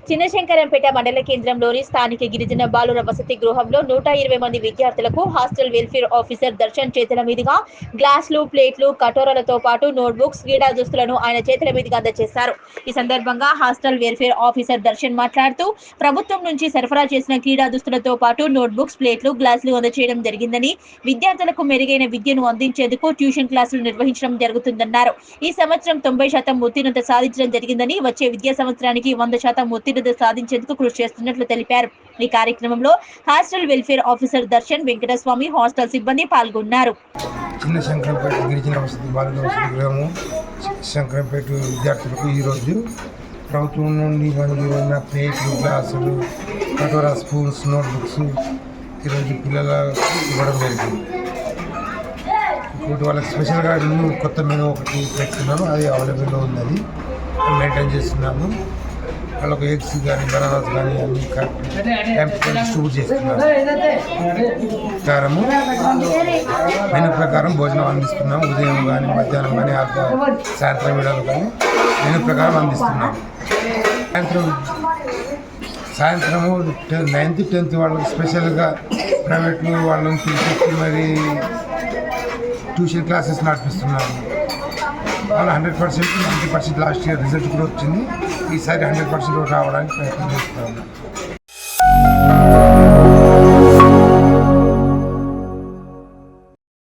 చిన్నశంకరంపేట మండల కేంద్రంలోని స్థానిక గిరిజన బాలుర వసతి గృహంలో 120 మంది విద్యార్థులకు హాస్టల్ వెల్ఫేర్ ఆఫీసర్ దర్శన్ చేతుల మీదుగా గ్లాసులు, ప్లేట్లు, కటోరాలతో పాటు నోట్బుక్స్, క్రీడా దుస్తులను ఆయన చేతుల మీదుగా అందజేశారు. ఈ సందర్భంగా హాస్టల్ వెల్ఫేర్ ఆఫీసర్ దర్శన్ మాట్లాడుతూ ప్రభుత్వం నుంచి సరఫరా చేసిన క్రీడా దుస్తులతో పాటు నోట్బుక్స్, ప్లేట్లు, గ్లాసులు అందజేయడం జరిగిందని, విద్యార్థులకు మెరుగైన విద్యను అందించేందుకు ట్యూషన్ క్లాసులు నిర్వహించడం జరుగుతుందన్నారు. ఈ సంవత్సరం 90% ఉత్తీర్ణత సాధించడం జరిగిందని, వచ్చే విద్యా సంవత్సరానికి 100% ఉత్తీర్ణత సాధించేందుకు కృషి చేస్తున్నట్లు తెలిపారు. ఈ కార్యక్రమంలో hostel welfare officer Darshan, Venkataswamy, hostel సిబ్బంది పాల్గొన్నారు. చిన్న శంకరంపేట గిరిజన వసతి బాలుర వసతి గృహము శంకరంపేట విద్యార్థులకు ఈరోజు ప్రభుత్వం నుండి మంజూరైన ప్లేట్లు, గ్లాసులు, కటోరా, స్పూన్స్, నోట్బుక్స్ ఈరోజు పిల్లలకు ఇవ్వడం జరిగింది. ఇప్పుడు వాళ్ళకి స్పెషల్గా కొత్త మెనూ ఒకటి పెట్టుకున్నాము, అది అవైలబుల్లో ఉన్నది, మెయింటైన్ చేస్తున్నాము. వాళ్ళకు ఎగ్స్ కానీ బనానాస్ కానీ అన్ని డిస్ట్రిబ్యూట్ చేస్తున్నాము. ప్రకారము మెనూ ప్రకారం భోజనం అందిస్తున్నాము. ఉదయం కానీ, మధ్యాహ్నం కానీ, సాయంత్రం వేళలు కానీ మెనూ ప్రకారం అందిస్తున్నాము. సాయంత్రము 9th, 10th వాళ్ళకి స్పెషల్గా ప్రైవేట్ వాళ్ళని పిలిచి మరి ట్యూషన్ క్లాసెస్ నడిపిస్తున్నాము. వాళ్ళు 100%, 90% లాస్ట్ ఇయర్ రిజల్ట్ కూడా వచ్చింది. ఈసారి 100% రావడానికి ప్రయత్నం చేస్తున్నాము.